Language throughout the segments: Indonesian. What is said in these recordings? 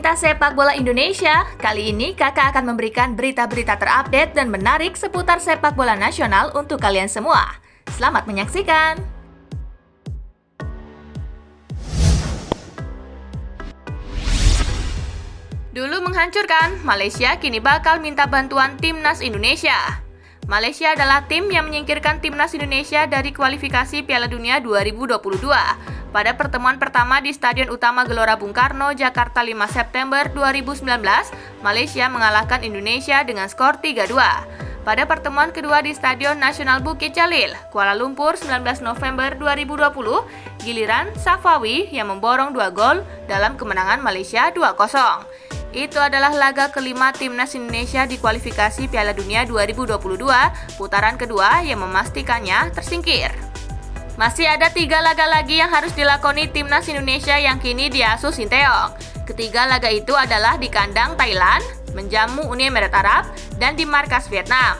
Pecinta sepak bola Indonesia, kali ini kakak akan memberikan berita-berita terupdate dan menarik seputar sepak bola nasional untuk kalian semua. Selamat menyaksikan! Dulu menghancurkan, Malaysia kini bakal minta bantuan Timnas Indonesia. Malaysia adalah tim yang menyingkirkan Timnas Indonesia dari kualifikasi Piala Dunia 2022. Pada pertemuan pertama di Stadion Utama Gelora Bung Karno, Jakarta 5 September 2019, Malaysia mengalahkan Indonesia dengan skor 3-2. Pada pertemuan kedua di Stadion Nasional Bukit Jalil, Kuala Lumpur 19 November 2020, giliran Safawi yang memborong 2 gol dalam kemenangan Malaysia 2-0. Itu adalah laga kelima Timnas Indonesia di kualifikasi Piala Dunia 2022, putaran kedua yang memastikannya tersingkir. Masih ada 3 laga lagi yang harus dilakoni Timnas Indonesia yang kini diasuh Sinteyong. Ketiga laga itu adalah di kandang Thailand, menjamu Uni Emirat Arab, dan di markas Vietnam.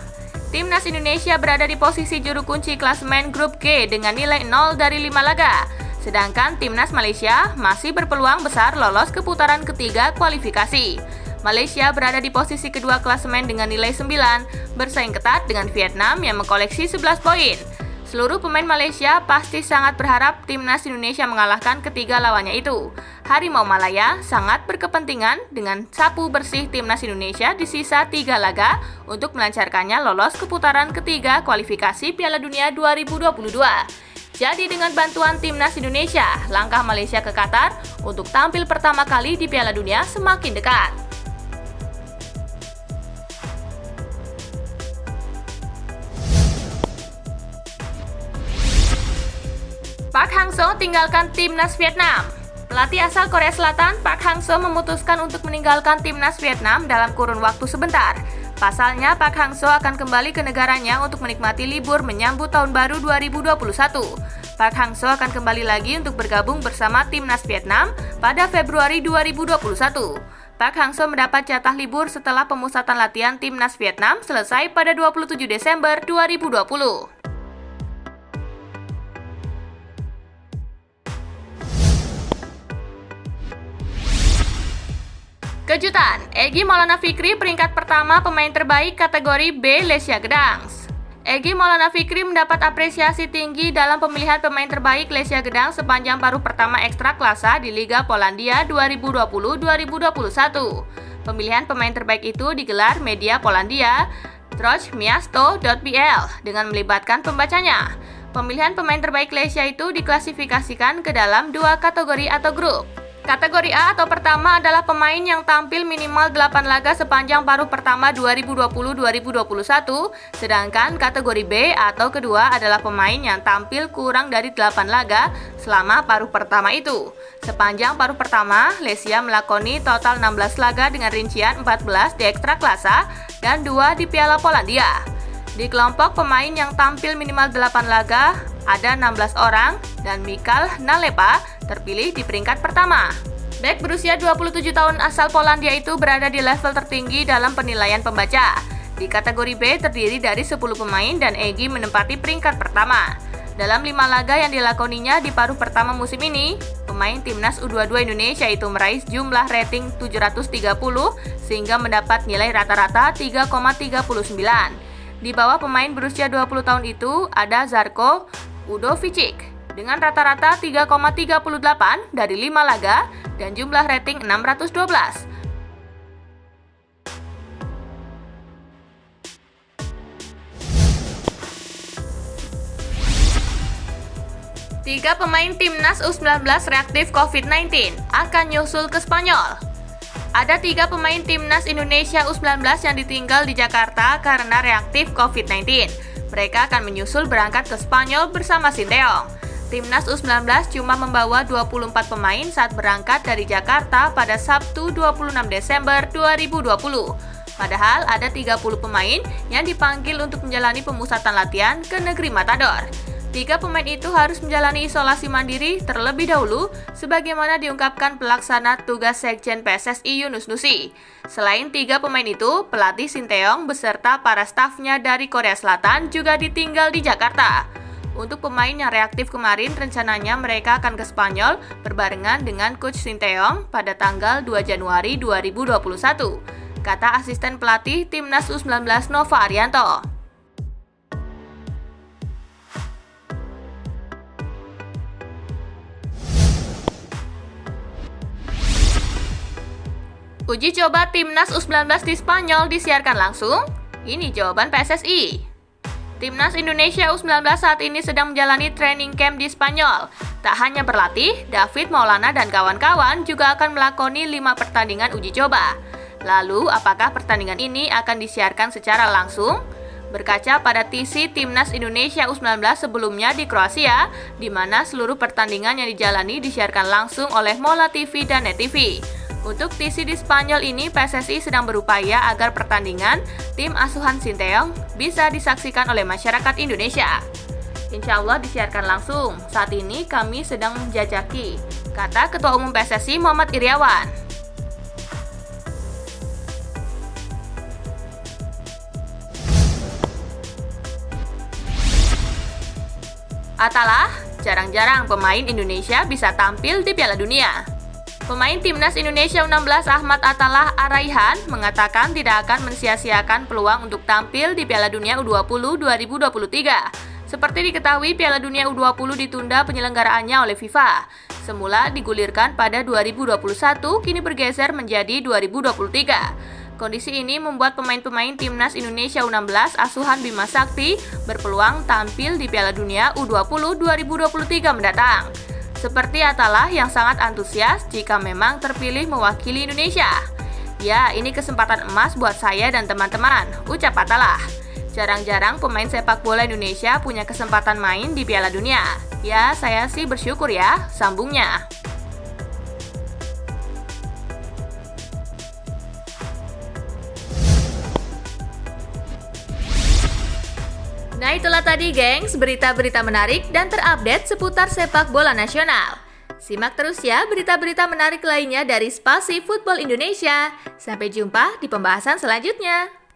Timnas Indonesia berada di posisi juru kunci klasemen grup G dengan nilai 0 dari 5 laga. Sedangkan Timnas Malaysia masih berpeluang besar lolos ke putaran ketiga kualifikasi. Malaysia berada di posisi kedua klasemen dengan nilai 9, bersaing ketat dengan Vietnam yang mengkoleksi 11 poin. Seluruh pemain Malaysia pasti sangat berharap Timnas Indonesia mengalahkan ketiga lawannya itu. Harimau Malaya sangat berkepentingan dengan sapu bersih Timnas Indonesia di sisa 3 laga untuk melancarkannya lolos ke putaran ketiga kualifikasi Piala Dunia 2022. Jadi dengan bantuan Timnas Indonesia, langkah Malaysia ke Qatar untuk tampil pertama kali di Piala Dunia semakin dekat. Park Hang-seo tinggalkan Timnas Vietnam. Pelatih asal Korea Selatan, Park Hang-seo memutuskan untuk meninggalkan Timnas Vietnam dalam kurun waktu sebentar. Pasalnya, Park Hang-seo akan kembali ke negaranya untuk menikmati libur menyambut Tahun Baru 2021. Park Hang-seo akan kembali lagi untuk bergabung bersama Timnas Vietnam pada Februari 2021. Park Hang-seo mendapat jatah libur setelah pemusatan latihan Timnas Vietnam selesai pada 27 Desember 2020. Kejutan, Egy Maulana Fikri peringkat pertama pemain terbaik kategori B Lesia Gdansk. Egy Maulana Fikri mendapat apresiasi tinggi dalam pemilihan pemain terbaik Lesia Gdansk sepanjang paruh pertama ekstra klasa di Liga Polandia 2020-2021. Pemilihan pemain terbaik itu digelar media Polandia Trochmiasto.pl dengan melibatkan pembacanya. Pemilihan pemain terbaik Lesia itu diklasifikasikan ke dalam 2 kategori atau grup. Kategori A atau pertama adalah pemain yang tampil minimal 8 laga sepanjang paruh pertama 2020-2021, sedangkan kategori B atau kedua adalah pemain yang tampil kurang dari 8 laga selama paruh pertama itu. Sepanjang paruh pertama, Lesia melakoni total 16 laga dengan rincian 14 di ekstra klasa dan 2 di Piala Polandia. Di kelompok pemain yang tampil minimal 8 laga, ada 16 orang dan Mikal Nalepa terpilih di peringkat pertama. Bek berusia 27 tahun asal Polandia itu berada di level tertinggi dalam penilaian pembaca. Di kategori B terdiri dari 10 pemain dan Egy menempati peringkat pertama. Dalam 5 laga yang dilakoninya di paruh pertama musim ini, pemain Timnas U22 Indonesia itu meraih jumlah rating 730 sehingga mendapat nilai rata-rata 3,39. Di bawah pemain berusia 20 tahun itu ada Zarko Udovicic dengan rata-rata 3,38 dari 5 laga dan jumlah rating 612. Tiga pemain Timnas U19 reaktif COVID-19 akan nyusul ke Spanyol. Ada 3 pemain Timnas Indonesia U19 yang ditinggal di Jakarta karena reaktif COVID-19. Mereka akan menyusul berangkat ke Spanyol bersama Sinteyong. Timnas U19 cuma membawa 24 pemain saat berangkat dari Jakarta pada Sabtu 26 Desember 2020. Padahal ada 30 pemain yang dipanggil untuk menjalani pemusatan latihan ke negeri Matador. 3 pemain itu harus menjalani isolasi mandiri terlebih dahulu sebagaimana diungkapkan pelaksana tugas Sekjen PSSI Yunus Nusi. Selain 3 pemain itu, pelatih Sinteyong beserta para stafnya dari Korea Selatan juga ditinggal di Jakarta. Untuk pemain yang reaktif kemarin, rencananya mereka akan ke Spanyol berbarengan dengan Coach Sinteyong pada tanggal 2 Januari 2021, kata asisten pelatih Timnas U19 Nova Arianto. Uji coba Timnas U19 di Spanyol disiarkan langsung? Ini jawaban PSSI. Timnas Indonesia U19 saat ini sedang menjalani training camp di Spanyol. Tak hanya berlatih, David Maulana dan kawan-kawan juga akan melakoni 5 pertandingan uji coba. Lalu, apakah pertandingan ini akan disiarkan secara langsung? Berkaca pada TC Timnas Indonesia U19 sebelumnya di Kroasia, di mana seluruh pertandingan yang dijalani disiarkan langsung oleh Mola TV dan Net TV. Untuk TC di Spanyol ini, PSSI sedang berupaya agar pertandingan tim asuhan Sinteyong bisa disaksikan oleh masyarakat Indonesia. Insya Allah disiarkan langsung. Saat ini kami sedang menjajaki, kata Ketua Umum PSSI Muhammad Iryawan. Atalah, jarang-jarang pemain Indonesia bisa tampil di Piala Dunia. Pemain Timnas Indonesia U16 Ahmad Atalah Araihan mengatakan tidak akan mensia-siakan peluang untuk tampil di Piala Dunia U20 2023. Seperti diketahui, Piala Dunia U20 ditunda penyelenggaraannya oleh FIFA. Semula digulirkan pada 2021, kini bergeser menjadi 2023. Kondisi ini membuat pemain-pemain Timnas Indonesia U16 asuhan Bima Sakti berpeluang tampil di Piala Dunia U20 2023 mendatang. Seperti Atalah yang sangat antusias jika memang terpilih mewakili Indonesia. Ya, ini kesempatan emas buat saya dan teman-teman, ucap Atalah. Jarang-jarang pemain sepak bola Indonesia punya kesempatan main di Piala Dunia. Ya, saya sih bersyukur ya, sambungnya. Nah itulah tadi gengs, berita-berita menarik dan terupdate seputar sepak bola nasional. Simak terus ya berita-berita menarik lainnya dari Spasi Football Indonesia. Sampai jumpa di pembahasan selanjutnya.